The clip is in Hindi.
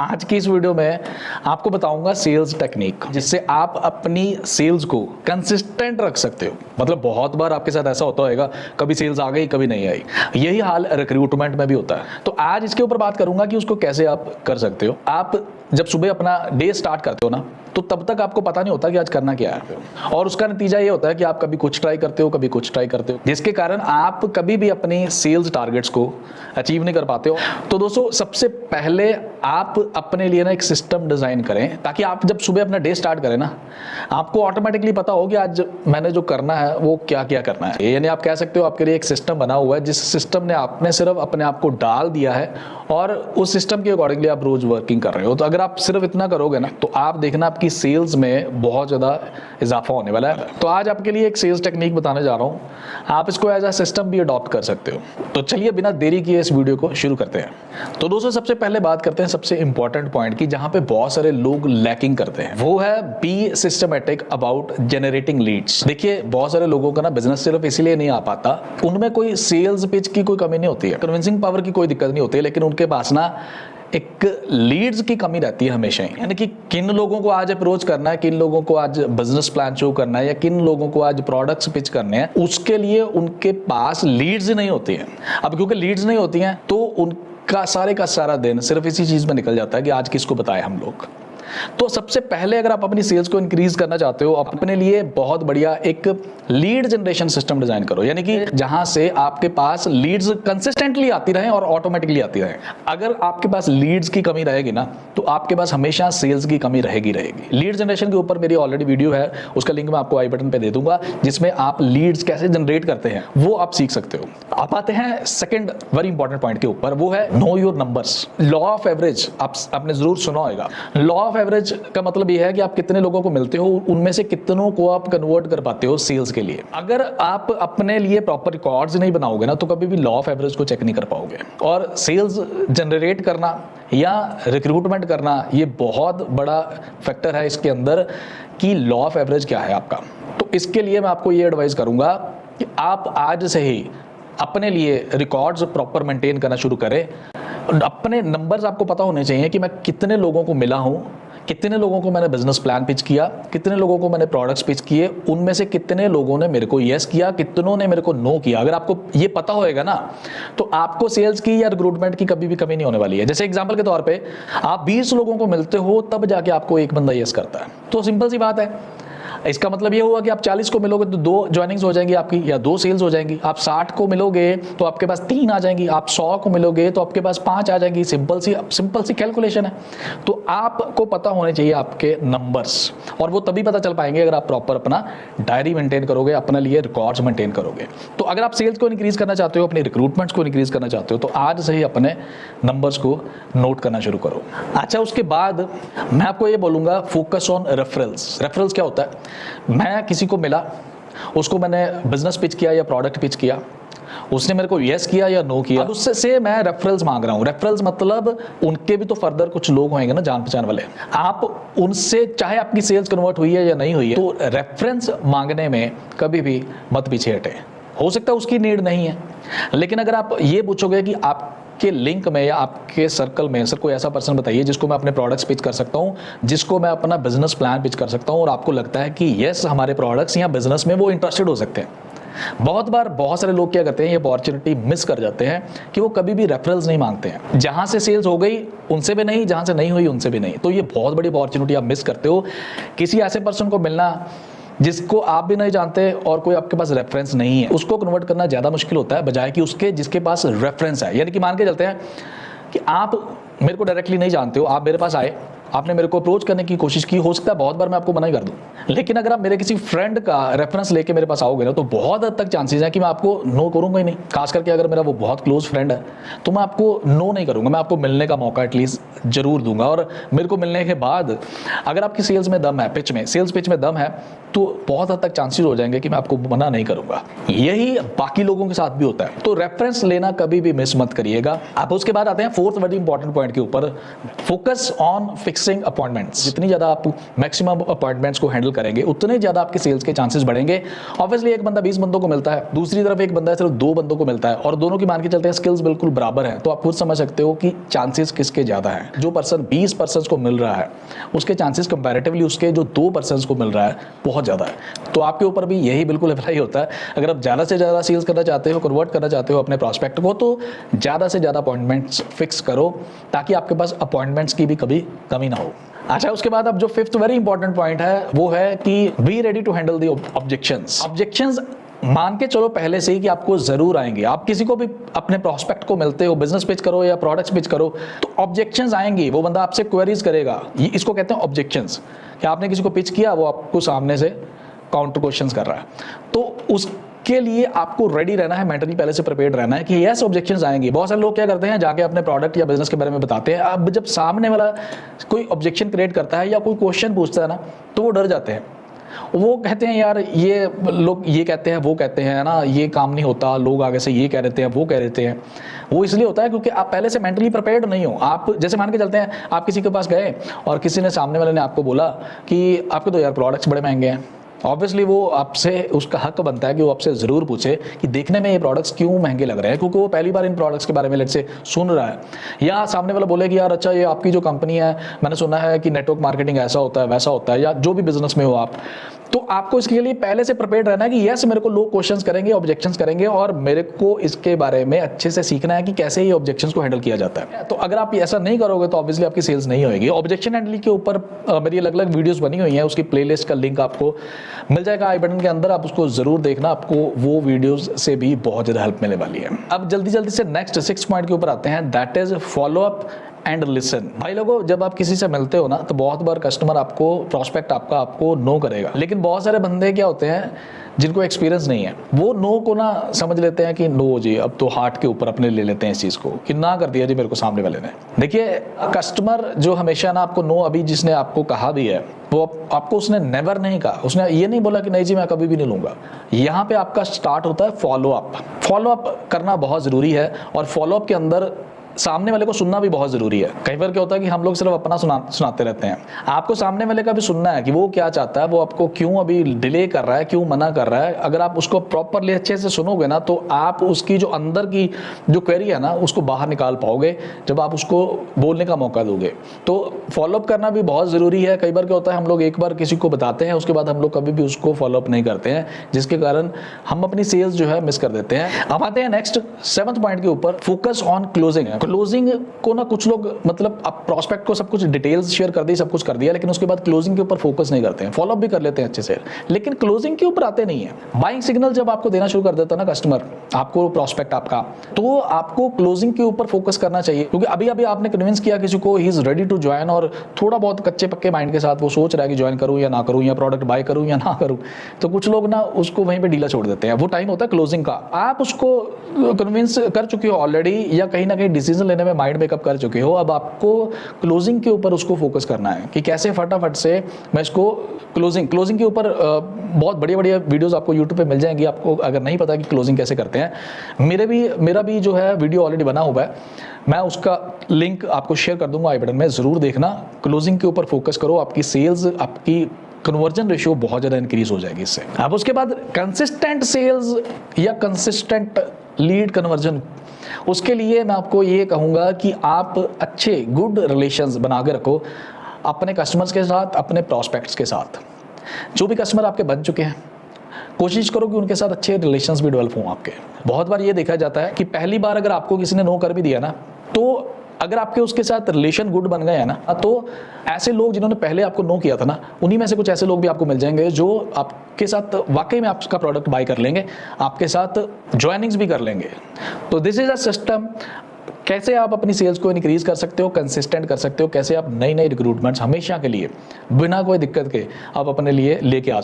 आज की इस वीडियो में आपको बताऊंगा सेल्स टेक्निक, जिससे आप अपनी सेल्स को कंसिस्टेंट रख सकते हो। मतलब बहुत बार आपके साथ ऐसा होता होगा, कभी सेल्स आ गई कभी नहीं आई। यही हाल रिक्रूटमेंट में भी होता है। तो आज इसके ऊपर बात करूंगा कि उसको कैसे आप कर सकते हो। आप जब सुबह अपना डे स्टार्ट करते हो ना, तो तब तक आपको पता नहीं होता कि आज करना क्या है, और उसका नतीजा ये होता है कि आप कभी कुछ ट्राई करते हो, कभी कुछ ट्राई करते हो, जिसके कारण आप कभी भी अपनी सेल्स टारगेट्स को अचीव नहीं कर पाते हो। तो दोस्तों, सबसे पहले आप अपने लिए ना एक सिस्टम डिजाइन करें, ताकि आप जब सुबह अपना डे स्टार्ट करें ना, आपको ऑटोमेटिकली पता हो कि आज मैंने जो करना है वो क्या क्या करना है। यानी आप कह सकते हो आपके लिए एक सिस्टम बना हुआ है, जिस सिस्टम ने आपने सिर्फ अपने आप को डाल दिया है और उस सिस्टम के अकॉर्डिंगली आप रोज वर्किंग कर रहे हो। तो अगर आप सिर्फ इतना करोगे ना, तो आप देखना आपकी सेल्स में बहुत ज़्यादा इजाफा होने वाला है। तो आज आपके लिए एक सेल्स टेक्निक बताने जा रहा हूँ, आप इसको एज अ सिस्टम भी अडॉप्ट कर सकते हो। तो चलिए बिना देरी किए इस वीडियो को शुरू करते हैं। तो दोस्तों, सबसे पहले बात करते हैं सबसे इंपॉर्टेंट पॉइंट की, जहां पे बहुत सारे लोग लैकिंग करते हैं। वो है be systematic about generating leads. देखिए, बहुत सारे लोगों का ना बिजनेस सिर्फ इसलिए नहीं आ पाता, उनमें कोई सेल्स पिच की कोई कमी नहीं होती है, कन्विंसिंग पावर की कोई दिक्कत नहीं होती है, लेकिन उनके पास ना एक लीड्स की कमी रहती है हमेशा ही। यानी कि किन लोगों को आज अप्रोच करना है, किन लोगों को आज बिजनेस प्लान शो करना है, या किन लोगों को आज प्रोडक्ट्स पिच करने हैं, उसके लिए उनके पास लीड्स नहीं होती हैं। अब क्योंकि लीड्स नहीं होती हैं, तो उनका सारे का सारा दिन सिर्फ इसी चीज में निकल जाता है कि आज किसको बताएं हम लोग। तो सबसे पहले अगर आप अपनी सेल्स को इंक्रीज करना चाहते हो, अपने लिए बहुत बढ़िया एक लीड जनरेशन सिस्टम डिजाइन करो, यानी कि जहां से आपके पास लीड्स कंसिस्टेंटली आती रहे और ऑटोमेटिकली आती रहे। अगर आपके पास लीड्स की कमी रहेगी ना, तो आपके पास हमेशा सेल्स की कमी रहेगी। लीड जनरेशन के ऊपर मेरी ऑलरेडी वीडियो है, उसका लिंक मैं आपको आई बटन पे दे दूंगा, जिसमें आप लीड्स कैसे जनरेट करते हैं वो आप सीख सकते हो। आप आते हैं सेकंड वेरी इंपॉर्टेंट पॉइंट के ऊपर, वो है know your numbers. Law of average आपने जरूर सुना होगा। लॉ ऑफ एवरेज का मतलब यह है कि आप कितने लोगों को मिलते हो, उनमें से कितनों को आप कन्वर्ट कर पाते हो सेल्स के लिए। अगर आप अपने लिए प्रॉपर रिकॉर्ड्स नहीं बनाओगे ना, तो कभी भी लॉ ऑफ एवरेज को चेक नहीं कर पाओगे। और सेल्स जनरेट करना या रिक्रूटमेंट करना, ये बहुत बड़ा फैक्टर है इसके अंदर कि लॉ ऑफ एवरेज क्या है आपका। तो इसके लिए मैं आपको ये एडवाइस करूंगा कि आप आज से ही अपने लिए रिकॉर्ड्स प्रॉपर मेंटेन करना शुरू करें। अपने नंबर्स आपको पता होने चाहिए कि मैं कितने लोगों को मिला हूं, कितने लोगों को मैंने बिजनेस प्लान पिच किया, कितने लोगों को मैंने प्रोडक्ट्स पिच किए, उनमें से कितने लोगों ने मेरे को यस किया, कितनों ने मेरे को नो किया। अगर आपको ये पता होएगा ना, तो आपको सेल्स की या रिक्रूटमेंट की कभी भी कमी नहीं होने वाली है। जैसे एग्जांपल के तौर पे आप 20 लोगों को मिलते हो, तब जाके आपको एक बंदा यस करता है। तो सिंपल सी बात है। इसका मतलब ये हुआ कि आप 40 को मिलोगे तो 2 ज्वाइनिंग्स हो जाएंगी आपकी, या 2 सेल्स हो जाएंगी। आप 60 को मिलोगे तो आपके पास 3 आ जाएंगी। आप 100 को मिलोगे तो आपके पास 5 आ जाएंगी। सिंपल सी कैलकुलेशन है। तो आपको पता होने चाहिए आपके नंबर्स, और वो तभी पता चल पाएंगे अगर आप प्रॉपर अपना डायरी मेंटेन करोगे, अपने लिए रिकॉर्ड्स मेंटेन करोगे। तो अगर आप सेल्स को इंक्रीज करना चाहते हो, अपने रिक्रूटमेंट्स को इंक्रीज करना चाहते हो, तो आज से ही अपने नंबर्स को नोट करना शुरू करो। अच्छा, उसके बाद मैं आपको ये बोलूंगा, फोकस ऑन रेफरल्स। रेफरल्स क्या होता है? मैं किसी को मिला, उसको मैंने बिजनेस पिच किया या प्रोडक्ट पिच किया, उसने मेरे को यस किया या नो किया, अब उससे से मैं रेफरल्स मांग रहा हूं। रेफरल्स मतलब उनके भी तो फर्दर कुछ लोग होंगे ना, जान पहचान वाले। आप उनसे, चाहे आपकी सेल्स कन्वर्ट हुई है या नहीं हुई है, तो रेफरेंस मांगने में कभी भी मत पीछे हटे। हो सकता है उसकी नीड नहीं है, लेकिन अगर आप ये पूछोगे कि आप के लिंक में या आपके सर्कल में सर कोई ऐसा पर्सन बताइए जिसको मैं अपने प्रोडक्ट्स पिच कर सकता हूं, जिसको मैं अपना बिजनेस प्लान पिच कर सकता हूं, और आपको लगता है कि यस हमारे प्रोडक्ट्स या बिजनेस में वो इंटरेस्टेड हो सकते हैं। बहुत बार बहुत सारे लोग क्या करते हैं, ये अपॉर्चुनिटी मिस कर जाते हैं कि वो कभी भी रेफरल्स नहीं मांगते हैं। जहां से सेल्स हो गई उनसे भी नहीं, जहां से नहीं हुई उनसे भी नहीं। तो ये बहुत बड़ी अपॉर्चुनिटी आप मिस करते हो। किसी ऐसे पर्सन को मिलना जिसको आप भी नहीं जानते और कोई आपके पास रेफरेंस नहीं है, उसको कन्वर्ट करना ज़्यादा मुश्किल होता है बजाय कि उसके जिसके पास रेफरेंस है। यानी कि मान के चलते हैं कि आप मेरे को डायरेक्टली नहीं जानते हो, आप मेरे पास आए, आपने मेरे को अप्रोच करने की कोशिश की, हो सकता है बहुत बार मैं आपको मना ही कर दूं, लेकिन अगर आप मेरे किसी फ्रेंड का रेफरेंस लेके मेरे पास आओगे ना, तो बहुत हद तक चांसेस है कि मैं आपको नो करूंगा ही नहीं। खास करके अगर मेरा वो बहुत क्लोज फ्रेंड है, तो मैं आपको नो नहीं करूंगा, मैं आपको मिलने का मौका एटलीस्ट जरूर दूंगा। और मेरे को मिलने के बाद अगर आपकी सेल्स में दम है, सेल्स पिच में दम है, तो बहुत हद तक चांसेस हो जाएंगे कि मैं आपको मना नहीं करूंगा। यही बाकी लोगों के साथ भी होता है। तो रेफरेंस लेना कभी भी मिस मत करिएगा। अब उसके बाद आते हैं फोर्थ वेरी इंपॉर्टेंट पॉइंट के ऊपर, फोकस ऑन फिक्सिंग अपॉइंटमेंट्स। जितनी ज़्यादा आप मैक्सिमम अपॉइंटमेंट्स को हैंडल करेंगे उतने ज़्यादा आपके सेल्स के चांसेस बढ़ेंगे। ऑब्वियसली एक बंदा 20 बंदों को मिलता है, दूसरी तरफ एक बंदा सिर्फ 2 बंदों को मिलता है और दोनों की मान के चलते हैं स्किल्स बिल्कुल बराबर हैं, तो आप खुद समझ सकते हो कि चांसेस किसके ज़्यादा हैं। जो पर्सन 20 पर्सन को मिल रहा है उसके चांसेस कंपैरेटिवली उसके जो 2 पर्सन को मिल रहा है बहुत ज़्यादा है। तो आपके ऊपर भी यही बिल्कुल अप्लाई होता है। अगर आप ज़्यादा से ज़्यादा सेल्स करना चाहते हो, कन्वर्ट करना चाहते हो अपने प्रॉस्पेक्ट को, तो ज़्यादा से ज़्यादा अपॉइंटमेंट्स फिक्स करो ताकि आपके पास अपॉइंटमेंट्स की भी कभी कमी ना हो। अच्छा, उसके बाद अब जो 5th वेरी इंपॉर्टेंट पॉइंट है वो है कि be ready to handle the objections. मान के चलो पहले से ही कि आपको जरूर आएंगे। आप किसी को भी अपने प्रोस्पेक्ट को मिलते हो, बिजनेस पिच करो या प्रोडक्ट्स पिच करो, तो ऑब्जेक्शंस आएंगी। वो बंदा आपसे क्वेरीज करेगा, इसको कहते हैं ऑब्जेक्शंस। कि आपने किसी को पिच किया, वो आपको सामने से काउंटर क्वेश्चंस कर रहा है, तो उसके लिए आपको रेडी रहना है, मेंटली पहले से प्रिपेयर्ड रहना है कि यस ऑब्जेक्शंस आएंगी। बहुत सारे लोग क्या करते हैं, जाके अपने प्रोडक्ट या बिजनेस के बारे में बताते हैं। अब जब सामने वाला कोई ऑब्जेक्शन क्रिएट करता है या कोई क्वेश्चन पूछता है ना, तो वो डर जाते हैं। वो कहते हैं यार ये लोग ये कहते हैं, वो कहते हैं ना, ये काम नहीं होता, लोग आगे से ये कह रहे हैं, वो कह रहे हैं। वो इसलिए होता है क्योंकि आप पहले से मेंटली प्रिपेयर्ड नहीं हो। आप जैसे मान के चलते हैं, आप किसी के पास गए और किसी ने, सामने वाले ने आपको बोला कि आपके तो यार प्रोडक्ट्स बड़े महंगे हैं। ऑब्वियसली वो आपसे, उसका हक बनता है कि वो आपसे ज़रूर पूछे कि देखने में ये प्रोडक्ट्स क्यों महंगे लग रहे हैं, क्योंकि वो पहली बार इन प्रोडक्ट्स के बारे में लेट से सुन रहा है। या सामने वाला बोले कि यार अच्छा ये आपकी जो कंपनी है, मैंने सुना है कि नेटवर्क मार्केटिंग ऐसा होता है वैसा होता है, या जो भी बिजनेस में हो आप, तो आपको इसके लिए पहले से प्रिपेयर्ड रहना है कि यस मेरे को लोग क्वेश्चंस करेंगे, ऑब्जेक्शंस करेंगे और मेरे को इसके बारे में अच्छे से सीखना है कि कैसे ये ऑब्जेक्शंस को हैंडल किया जाता है। तो अगर आप ऐसा नहीं करोगे तो ऑब्वियसली आपकी सेल्स नहीं होगी। ऑब्जेक्शन हैंडलिंग के ऊपर मेरी अलग अलग वीडियोस बनी हुई हैं, उसकी प्लेलिस्ट का लिंक आपको मिल जाएगा आई बटन के अंदर, आप उसको जरूर देखना, आपको वो वीडियोस से भी बहुत ज़्यादा हेल्प मिलने वाली है। अब जल्दी से नेक्स्ट 6 पॉइंट के ऊपर आते हैं, that is follow up and listen. भाई लोगों, जब आप किसी से मिलते हो ना, तो बहुत बार कस्टमर आपको, प्रोस्पेक्ट आपको नो करेगा, लेकिन बहुत सारे बंदे क्या होते हैं जिनको एक्सपीरियंस नहीं है, वो नो को ना समझ लेते हैं कि नो जी, अब तो हार्ट के ऊपर अपने ले लेते हैं इस चीज़ को कि ना कर दिया जी मेरे को सामने वाले ने। देखिए, कस्टमर जो हमेशा ना आपको नो, अभी जिसने आपको कहा भी है वो आपको उसने नेवर नहीं कहा, उसने ये नहीं बोला कि नहीं जी मैं कभी भी नहीं लूँगा। यहाँ पे आपका स्टार्ट होता है फॉलो अप। फॉलो अप करना बहुत ज़रूरी है और फॉलो अप के अंदर सामने वाले को सुनना भी बहुत जरूरी है। कई बार क्या होता है कि हम लोग सिर्फ अपना सुनाते रहते हैं। आपको सामने वाले का भी सुनना है कि वो क्या चाहता है, वो आपको क्यों अभी डिले कर रहा है, क्यों मना कर रहा है। अगर आप उसको प्रॉपरली अच्छे से सुनोगे ना, तो आप उसकी जो अंदर की जो क्वेरी है ना, उसको बाहर निकाल पाओगे जब आप उसको बोलने का मौका दोगे। तो फॉलोअप करना भी बहुत ज़रूरी है। कई बार क्या होता है, हम लोग एक बार किसी को बताते हैं, उसके बाद हम लोग कभी भी उसको फॉलोअप नहीं करते हैं, जिसके कारण हम अपनी सेल्स जो है मिस कर देते हैं। अब आते हैं नेक्स्ट 7th पॉइंट के ऊपर, फोकस ऑन क्लोजिंग। क्लोजिंग को ना कुछ लोग, मतलब आप प्रोस्पेक्ट को सब कुछ डिटेल्स शेयर कर दी, सब कुछ कर दिया, लेकिन उसके बाद क्लोजिंग के ऊपर फोकस नहीं करते हैं। फॉलोअप भी कर लेते हैं अच्छे से, लेकिन क्लोजिंग के ऊपर आते नहीं है। बाइंग सिग्नल जब आपको देना शुरू कर देता है ना कस्टमर, आपको प्रोस्पेक्ट आपका, तो आपको क्लोजिंग के ऊपर फोकस करना चाहिए। क्योंकि अभी अभी आपने कन्विंस किया किसी को, he is ready to join, और थोड़ा बहुत कच्चे पक्के माइंड के साथ वो सोच रहा है कि ज्वाइन करूं या ना करूं, या प्रोडक्ट बाय करूं या ना करूं, तो कुछ लोग ना उसको वहीं पे ढीला छोड़ देते हैं। वो टाइम होता है क्लोजिंग का। आप उसको कन्विंस कर चुके हो ऑलरेडी, या कहीं ना कहीं डिसीजन लेने में माइंड मेकअप कर चुके हो। अब आपको क्लोजिंग के ऊपर उसको फोकस करना है कि कैसे फटाफट से मैं इसको क्लोजिंग के ऊपर बहुत बढ़िया बढ़िया वीडियोस आपको यूट्यूब पे मिल जाएंगी। आपको अगर नहीं पता कि क्लोजिंग कैसे करते हैं, मेरा भी जो है वीडियो ऑलरेडी बना हुआ है, मैं उसका लिंक आपको शेयर कर दूंगा आई बटन में, ज़रूर देखना। क्लोजिंग के ऊपर फोकस करो, आपकी सेल्स, आपकी कन्वर्जन रेशियो बहुत ज़्यादा इंक्रीज हो जाएगी इससे। अब उसके बाद कंसिस्टेंट सेल्स या कंसिस्टेंट लीड कन्वर्जन, उसके लिए मैं आपको ये कहूँगा कि आप अच्छे गुड रिलेशंस बना के रखो अपने कस्टमर्स के साथ, अपने प्रॉस्पेक्ट्स के साथ। जो भी कस्टमर आपके बन चुके हैं, कोशिश करो कि उनके साथ अच्छे रिलेशंस भी डेवलप हों आपके। बहुत बार ये देखा जाता है कि पहली बार अगर आपको किसी ने नो कर भी दिया ना, तो अगर आपके उसके साथ रिलेशन गुड बन गए हैं ना, तो ऐसे लोग जिन्होंने पहले आपको नो किया था ना, उन्हीं में से कुछ ऐसे लोग भी आपको मिल जाएंगे जो आपके साथ वाकई में आपका प्रोडक्ट बाय कर लेंगे, आपके साथ ज्वाइनिंग्स भी कर लेंगे। तो दिस इज अ सिस्टम। कैसे आप अपनी सेल्स को इंक्रीज कर सकते हो, कंसिस्टेंट कर सकते हो, कैसे आप नई रिक्रूटमेंट्स हमेशा के लिए बिना कोई दिक्कत के आप अपने लिए लेके आ